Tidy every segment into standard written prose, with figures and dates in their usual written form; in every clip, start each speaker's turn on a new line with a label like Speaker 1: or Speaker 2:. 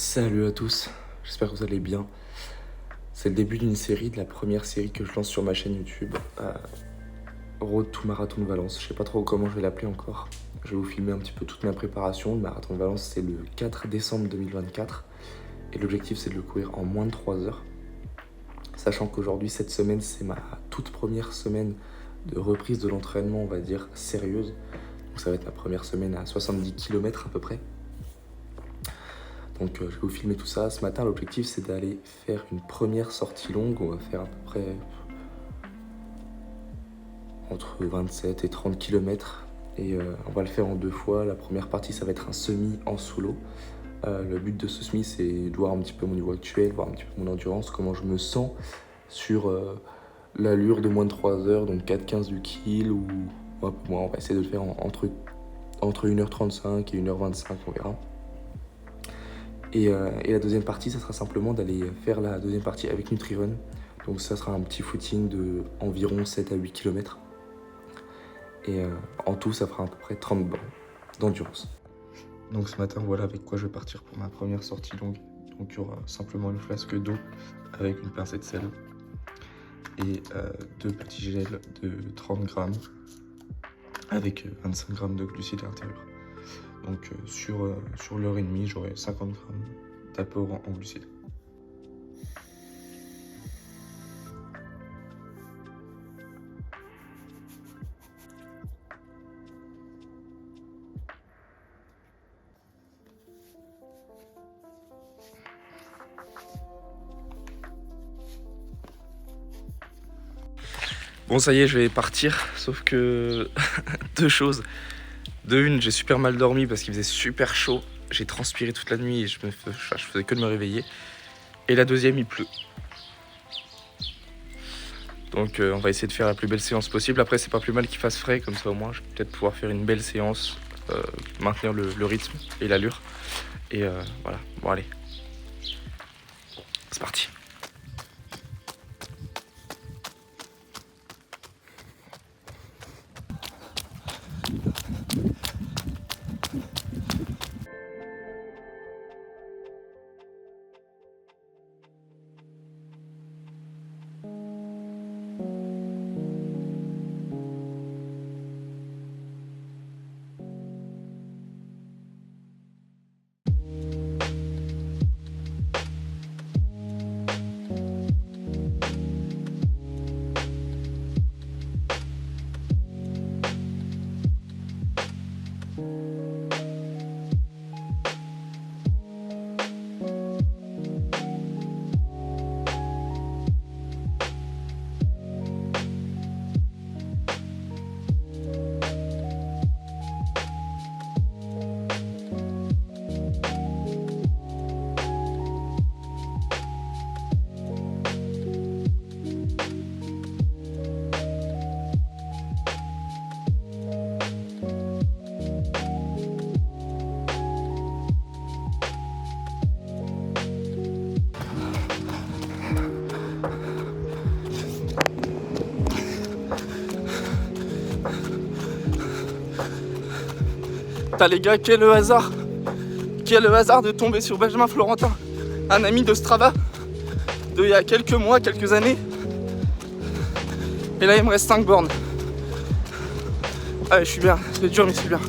Speaker 1: Salut à tous, j'espère que vous allez bien. C'est le début d'une série, de la première série que je lance sur ma chaîne YouTube, Road to Marathon de Valence. Je sais pas trop comment je vais l'appeler encore. Je vais vous filmer un petit peu toute ma préparation. Le Marathon de Valence, c'est le 4 décembre 2024 et l'objectif c'est de le courir en moins de 3 heures. Sachant qu'aujourd'hui, cette semaine, c'est ma toute première semaine de reprise de l'entraînement, on va dire, sérieuse. Donc ça va être ma première semaine à 70 km à peu près. Donc je vais vous filmer tout ça. Ce matin, l'objectif c'est d'aller faire une première sortie longue. On va faire à peu près entre 27 et 30 km. Et on va le faire en 2 fois. La première partie, ça va être un semi en solo. Le but de ce semi, c'est de voir un petit peu mon niveau actuel, voir un petit peu mon endurance, comment je me sens sur l'allure de moins de 3 heures, donc 4,15 du kill. Ou un peu moins. On va essayer de le faire entre 1h35 et 1h25, on verra. Et la deuxième partie, ça sera simplement d'aller faire la deuxième partie avec NutriRun. Donc ça sera un petit footing de environ 7 à 8 km. Et en tout, ça fera à peu près 30 bornes d'endurance. Donc ce matin, voilà avec quoi je vais partir pour ma première sortie longue. Donc il y aura simplement une flasque d'eau avec une pincée de sel et 2 petits gels de 30 grammes avec 25 grammes de glucides à l'intérieur. Donc sur l'heure et demie, j'aurai 50 grammes d'apport en glucides. Bon, ça y est, je vais partir, sauf que deux choses. De une, j'ai super mal dormi parce qu'il faisait super chaud. J'ai transpiré toute la nuit et je faisais que de me réveiller. Et la deuxième, il pleut. Donc on va essayer de faire la plus belle séance possible. Après, c'est pas plus mal qu'il fasse frais, comme ça au moins je vais peut-être pouvoir faire une belle séance, maintenir le rythme et l'allure. Et voilà, bon allez, c'est parti. Putain les gars, quel hasard! Quel hasard de tomber sur Benjamin Florentin, un ami de Strava de il y a quelques mois, quelques années. Et là il me reste 5 bornes. Allez, je suis bien, c'est dur mais c'est bien.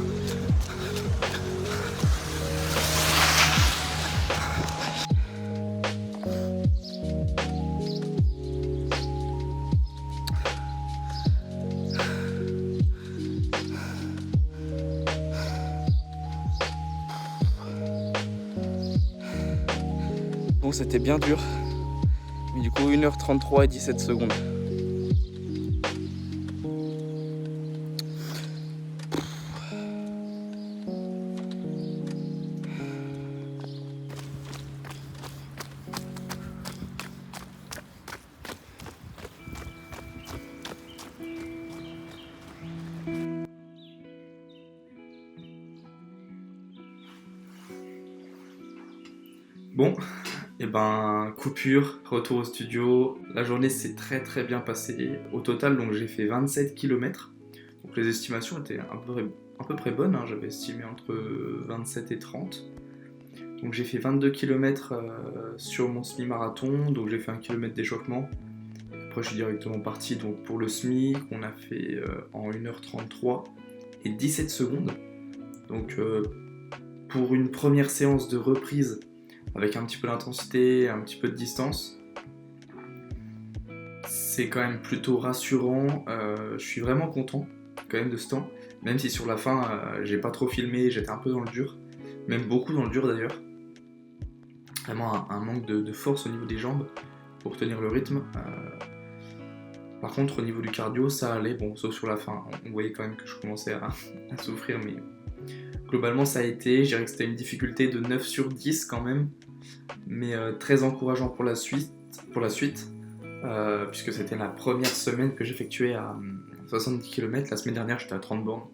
Speaker 1: Bon, c'était bien dur, mais du coup 1h33 et 17 secondes. Bon, et ben coupure, retour au studio. La journée s'est très bien passée. Au total, donc j'ai fait 27 km. Donc les estimations étaient à peu près bonnes, hein. J'avais estimé entre 27 et 30. Donc j'ai fait 22 km sur mon semi-marathon, donc j'ai fait 1 km d'échauffement. Après je suis directement parti donc, pour le semi qu'on a fait en 1h33 et 17 secondes. Donc pour une première séance de reprise avec un petit peu d'intensité, un petit peu de distance, c'est quand même plutôt rassurant. Je suis vraiment content quand même de ce temps, même si sur la fin j'ai pas trop filmé, j'étais un peu dans le dur, même beaucoup dans le dur d'ailleurs. Vraiment un manque de force au niveau des jambes pour tenir le rythme. Par contre au niveau du cardio ça allait, bon sauf sur la fin, on voyait quand même que je commençais à souffrir, mais globalement ça a été, je dirais que c'était une difficulté de 9 sur 10 quand même, mais très encourageant pour la suite, puisque c'était la première semaine que j'effectuais à 70 km, la semaine dernière j'étais à 30 bornes.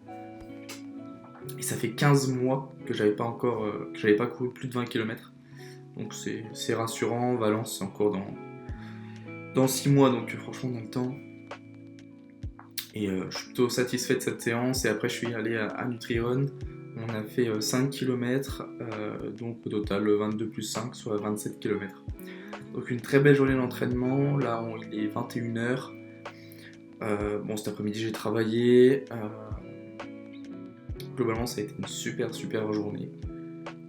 Speaker 1: Et ça fait 15 mois que j'avais pas couru plus de 20 km. Donc c'est rassurant, Valence c'est encore dans 6 mois, donc franchement dans le temps. Et je suis plutôt satisfait de cette séance, et après je suis allé à NutriRun. On a fait 5 km, donc au total 22 plus 5, soit 27 km. Donc une très belle journée d'entraînement, là il est 21h. Bon cet après-midi j'ai travaillé. Globalement ça a été une super journée.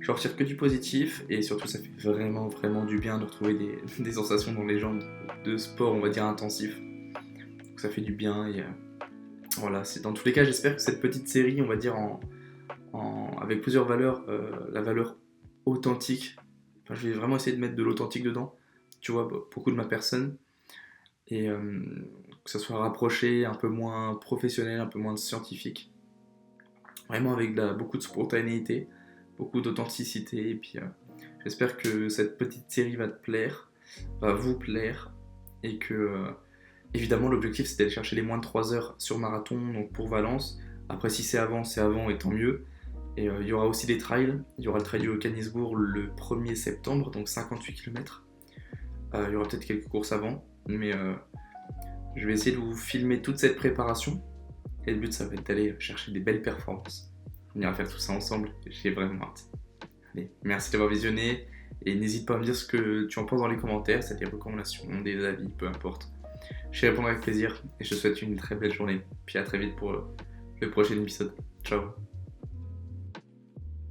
Speaker 1: Je retire que du positif, et surtout ça fait vraiment du bien de retrouver des sensations dans les jambes de sport on va dire intensif. Donc ça fait du bien, et voilà, dans tous les cas j'espère que cette petite série on va dire avec plusieurs valeurs, la valeur authentique, enfin, je vais vraiment essayer de mettre de l'authentique dedans, tu vois, beaucoup de ma personne, et que ça soit rapproché, un peu moins professionnel, un peu moins scientifique, vraiment avec beaucoup de spontanéité, beaucoup d'authenticité, et puis j'espère que cette petite série va vous plaire, et que évidemment l'objectif c'est d'aller chercher les moins de 3 heures sur marathon, donc pour Valence. Après si c'est avant et tant mieux. Et il y aura aussi des trails, il y aura le trail du Haut-Canisbourg le 1er septembre, donc 58 km. Il y aura peut-être quelques courses avant, mais je vais essayer de vous filmer toute cette préparation, et le but ça va être d'aller chercher des belles performances. On ira faire tout ça ensemble, j'ai vraiment hâte. Allez, merci d'avoir visionné, et n'hésite pas à me dire ce que tu en penses dans les commentaires, c'est des recommandations, des avis, peu importe. Je vais répondre avec plaisir, et je te souhaite une très belle journée, puis à très vite pour le prochain épisode. Ciao.